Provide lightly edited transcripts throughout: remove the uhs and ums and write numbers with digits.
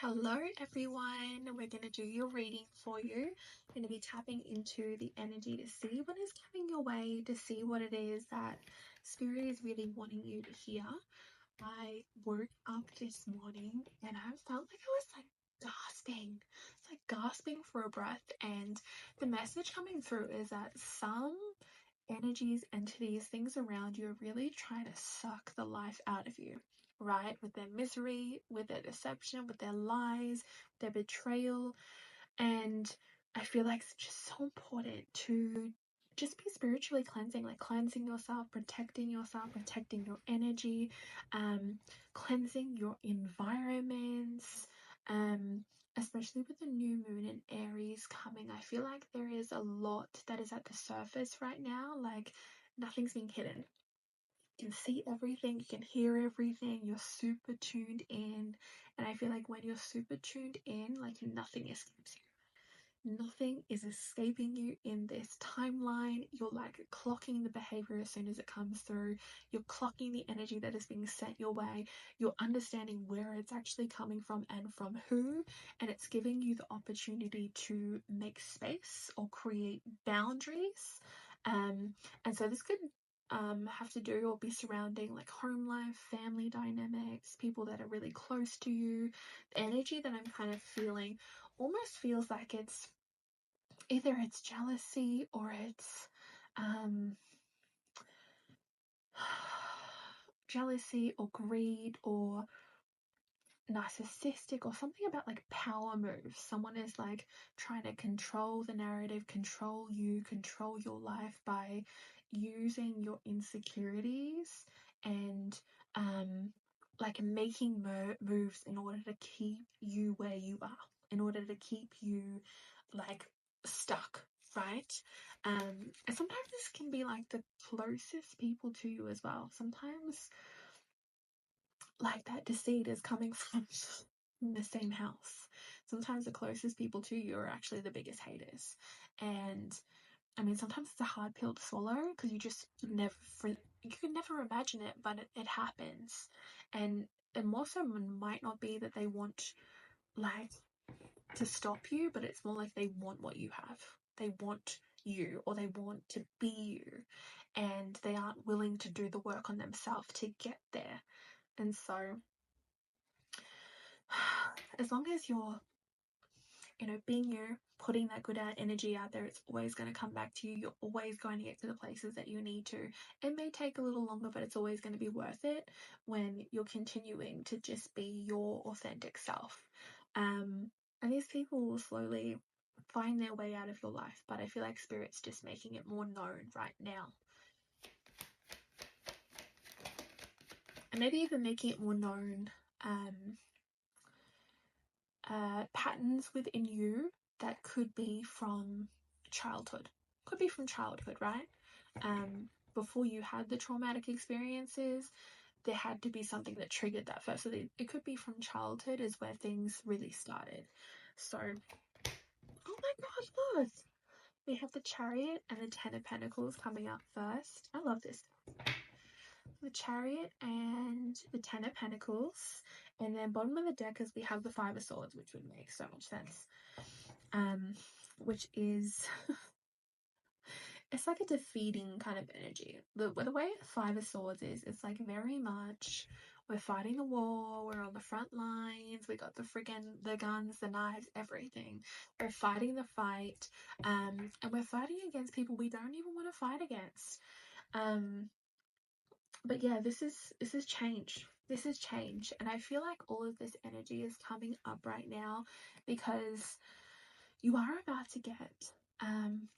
Hello everyone, we're going to do your reading for you. We're going to be tapping into the energy to see what is coming your way, to see what it is that Spirit is really wanting you to hear. I woke up this morning and I felt like I was gasping. It's like gasping for a breath, and the message coming through is that some energies, entities, things around you are really trying to suck the life out of you, right? With their misery, with their deception, with their lies, their betrayal. And I feel like it's just so important to just be spiritually cleansing, like cleansing yourself, protecting your energy, cleansing your environments, especially with the new moon in Aries coming. I feel like there is a lot that is at the surface right now, like nothing's being hidden. You can see everything, you can hear everything, you're super tuned in. And I feel like when you're super tuned in, like nothing escapes you. Nothing is escaping you in this timeline. You're like clocking the behavior as soon as it comes through. You're clocking the energy that is being sent your way. You're understanding where it's actually coming from and from who. And it's giving you the opportunity to make space or create boundaries. And so this could have to do or be surrounding like home life, family dynamics, people that are really close to you. The energy that I'm kind of feeling almost feels like it's either it's jealousy or it's jealousy or greed or narcissistic, or something about like power moves. Someone is like trying to control the narrative, control you, control your life by using your insecurities and like making moves in order to keep you where you are, in order to keep you like stuck, right? And sometimes this can be like the closest people to you as well. Sometimes like that deceit is coming from the same house. Sometimes the closest people to you are actually the biggest haters. And I mean, sometimes it's a hard pill to swallow because you can never imagine it, but it happens. And more so might not be that they want like to stop you, but it's more like they want what you have. They want you, or they want to be you, and they aren't willing to do the work on themselves to get there. And so as long as you're being you, putting that good energy out there, it's always going to come back to you. You're always going to get to the places that you need to. It may take a little longer, but it's always going to be worth it when you're continuing to just be your authentic self. And these people will slowly find their way out of your life, but I feel like Spirit's just making it more known right now. And maybe even making it more known, patterns within you that could be from childhood. Could be from childhood, right? Before you had the traumatic experiences, there had to be something that triggered that first. So it could be from childhood is where things really started. So, oh my gosh, look! We have the Chariot and the Ten of Pentacles coming up first. I love this. The Chariot and the Ten of Pentacles. And then bottom of the deck is we have the Five of Swords, which would make so much sense. Which is... it's like a defeating kind of energy. The way the Five of Swords is, it's like very much we're fighting the war, we're on the front lines, we got the guns, the knives, everything. We're fighting the fight, and we're fighting against people we don't even want to fight against. But yeah, this is change. This is change, and I feel like all of this energy is coming up right now because you are about to get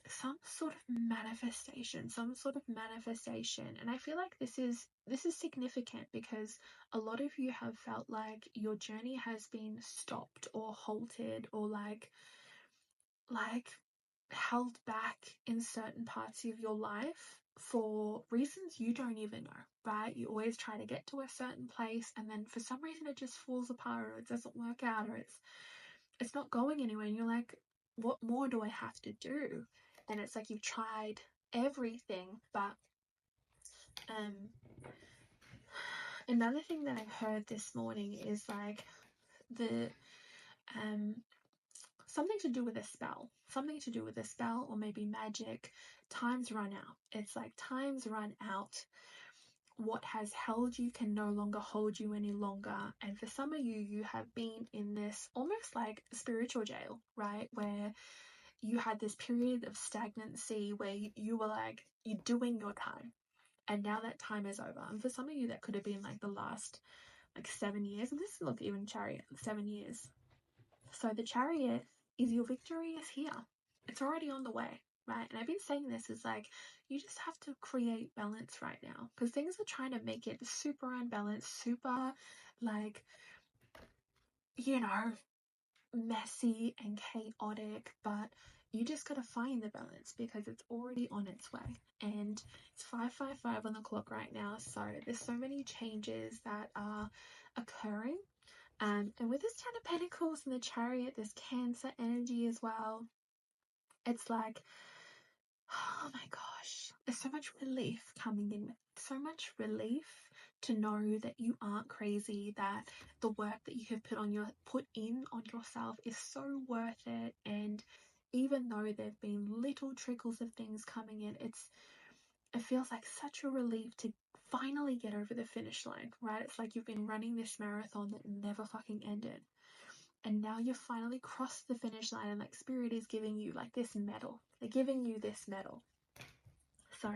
some sort of manifestation, and I feel like this is significant because a lot of you have felt like your journey has been stopped or halted or like held back in certain parts of your life for reasons you don't even know, right? You always try to get to a certain place, and then for some reason it just falls apart, or it doesn't work out, or it's not going anywhere, and you're like, what more do I have to do? And it's like you've tried everything. But another thing that I've heard this morning is like something to do with a spell, or maybe magic. Time's run out. It's like time's run out. What has held you can no longer hold you any longer. And for some of you, you have been in this almost like spiritual jail, right? Where you had this period of stagnancy where you were like, you're doing your time. And now that time is over. And for some of you, that could have been like the last like 7 years. And this look, even Chariot, 7 years. So the Chariot is your victory is here. It's already on the way, right? And I've been saying this is like, you just have to create balance right now, because things are trying to make it super unbalanced, super like, you know, messy and chaotic, but you just got to find the balance because it's already on its way. And it's 5:55 on the clock right now, so there's so many changes that are occurring. And with this Ten of Pentacles and the Chariot, there's Cancer energy as well. It's like, oh my gosh, there's so much relief coming in, so much relief to know that you aren't crazy, that the work that you have put in on yourself is so worth it. And even though there've been little trickles of things coming in, it feels like such a relief to finally get over the finish line, right? It's like you've been running this marathon that never fucking ended. And now you've finally crossed the finish line, and like Spirit is giving you like this medal. They're giving you this medal. So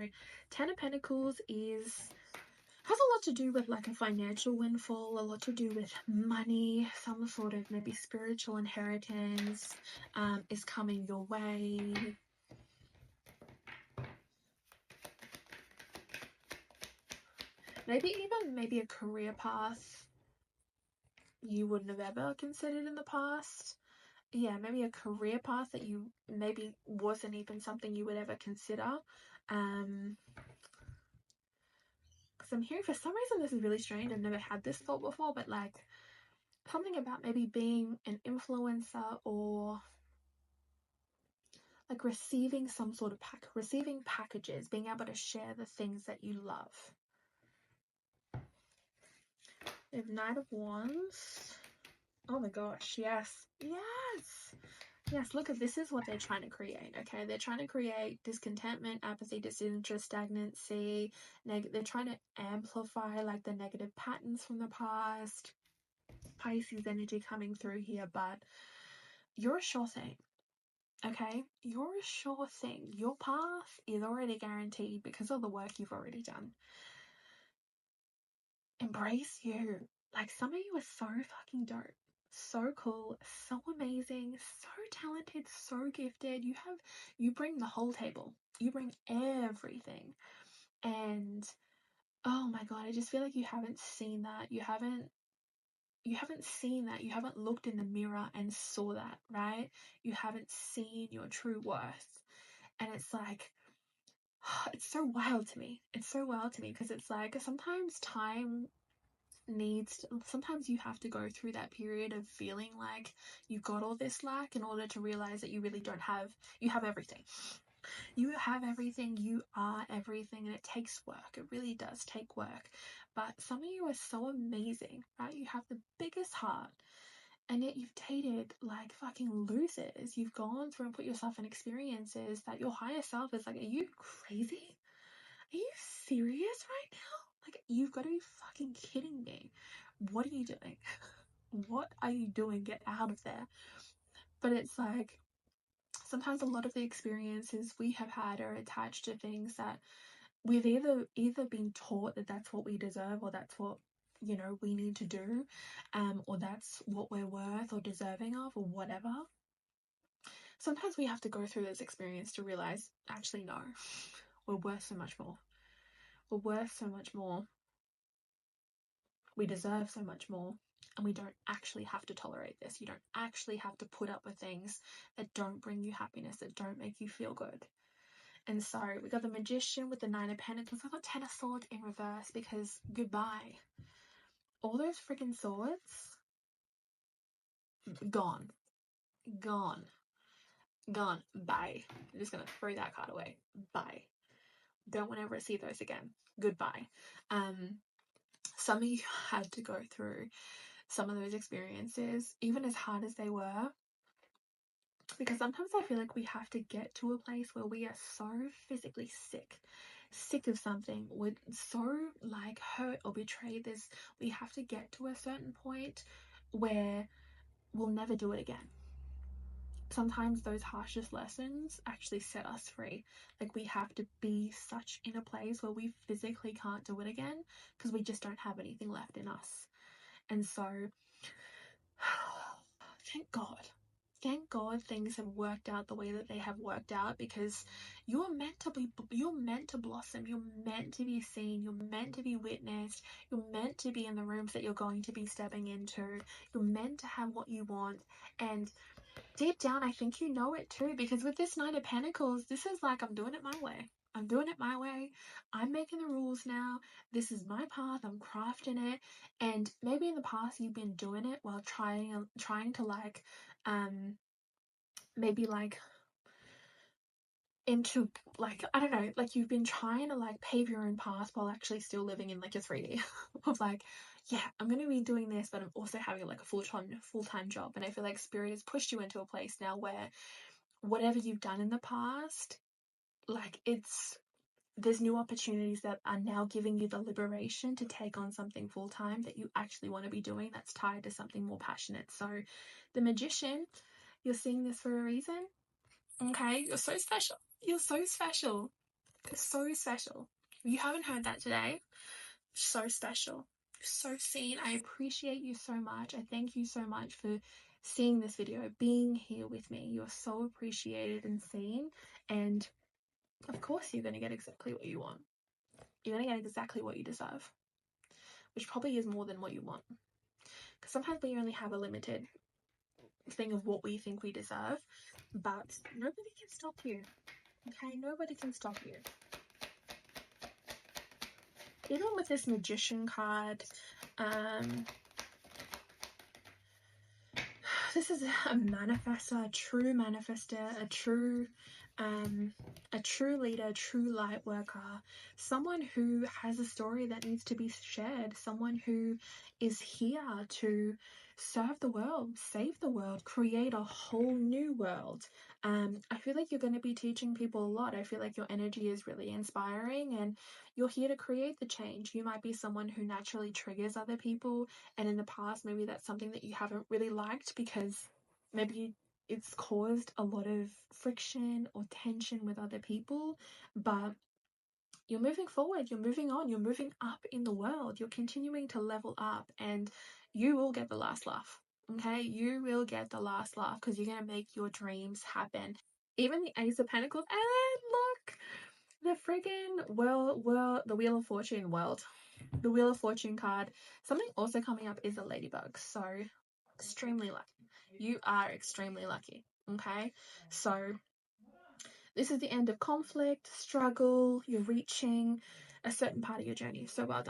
Ten of Pentacles has a lot to do with like a financial windfall, a lot to do with money, some sort of maybe spiritual inheritance is coming your way. Maybe a career path you wouldn't have ever considered in the past. Yeah, maybe a career path that you maybe wasn't even something you would ever consider. Because I'm hearing, for some reason this is really strange, I've never had this thought before, but like something about maybe being an influencer, or like receiving some sort of receiving packages, being able to share the things that you love. We have Knight of Wands. Oh my gosh, yes. Yes, look, this is what they're trying to create, okay? They're trying to create discontentment, apathy, disinterest, stagnancy. They're trying to amplify like the negative patterns from the past. Pisces energy coming through here, but you're a sure thing, okay? You're a sure thing. Your path is already guaranteed because of the work you've already done. Embrace you. Like, some of you are so fucking dope. So cool, so amazing, so talented, so gifted. You bring the whole table. You bring everything. And oh my god, I just feel like you haven't seen that. You haven't seen that. You haven't looked in the mirror and saw that, right? You haven't seen your true worth. And it's like, it's so wild to me. It's so wild to me because it's like sometimes sometimes you have to go through that period of feeling like you got all this lack in order to realize that you really don't have, you have everything. You have everything, you are everything, and it takes work. It really does take work. But some of you are so amazing, right? You have the biggest heart, and yet you've dated like fucking losers. You've gone through and put yourself in experiences that your higher self is like, are you crazy? Are you serious right now? Like, you've got to be fucking kidding me. What are you doing? What are you doing? Get out of there. But it's like, sometimes a lot of the experiences we have had are attached to things that we've either been taught that that's what we deserve, or that's what, you know, we need to do, or that's what we're worth or deserving of, or whatever. Sometimes we have to go through this experience to realize, actually, no, we're worth so much more. We're worth so much more. We deserve so much more. And we don't actually have to tolerate this. You don't actually have to put up with things that don't bring you happiness, that don't make you feel good. And so we got the Magician with the Nine of Pentacles. We've got Ten of Swords in reverse because goodbye. All those freaking swords, gone. Gone. Gone. Bye. I'm just going to throw that card away. Bye. Don't want to ever see those again. Goodbye. Some of you had to go through some of those experiences, even as hard as they were. Because sometimes I feel like we have to get to a place where we are so physically sick of something, we're so like hurt or betrayed. We have to get to a certain point where we'll never do it again. Sometimes those harshest lessons actually set us free. Like, we have to be such in a place where we physically can't do it again because we just don't have anything left in us. And so thank God things have worked out the way that they have worked out, because you're meant to blossom, you're meant to be seen, you're meant to be witnessed, you're meant to be in the rooms that you're going to be stepping into, you're meant to have what you want. And deep down, I think you know it too, because with this Knight of Pentacles, this is like, I'm doing it my way. I'm doing it my way. I'm making the rules now. This is my path. I'm crafting it. And maybe in the past you've been doing it while trying to like, maybe like into like, I don't know, like you've been trying to like pave your own path while actually still living in like a 3D of like, yeah, I'm going to be doing this, but I'm also having like a full-time job. And I feel like Spirit has pushed you into a place now where whatever you've done in the past, like there's new opportunities that are now giving you the liberation to take on something full-time that you actually want to be doing, that's tied to something more passionate. So the Magician, you're seeing this for a reason. Okay, you're so special. You're so special. So special. If you haven't heard that today, so special. So seen. I appreciate you so much. I thank you so much for seeing this video, being here with me. You're so appreciated and seen. And of course, you're going to get exactly what you want. You're going to get exactly what you deserve, which probably is more than what you want. Because sometimes we only have a limited thing of what we think we deserve, but nobody can stop you. Okay, nobody can stop you. Even with this Magician card, this is a manifestor, a true manifestor, a true leader, a true light worker, someone who has a story that needs to be shared, someone who is here to serve the world, save the world, create a whole new world. I feel like you're going to be teaching people a lot. I feel like your energy is really inspiring and you're here to create the change. You might be someone who naturally triggers other people, and in the past maybe that's something that you haven't really liked because maybe it's caused a lot of friction or tension with other people. But you're moving forward, you're moving on, you're moving up in the world, you're continuing to level up, and you will get the last laugh. Okay, you will get the last laugh because you're going to make your dreams happen. Even the Ace of Pentacles, and look, the friggin' the Wheel of Fortune world. The Wheel of Fortune card. Something also coming up is a ladybug. So extremely lucky. You are extremely lucky. Okay, so this is the end of conflict, struggle. You're reaching a certain part of your journey. So well done.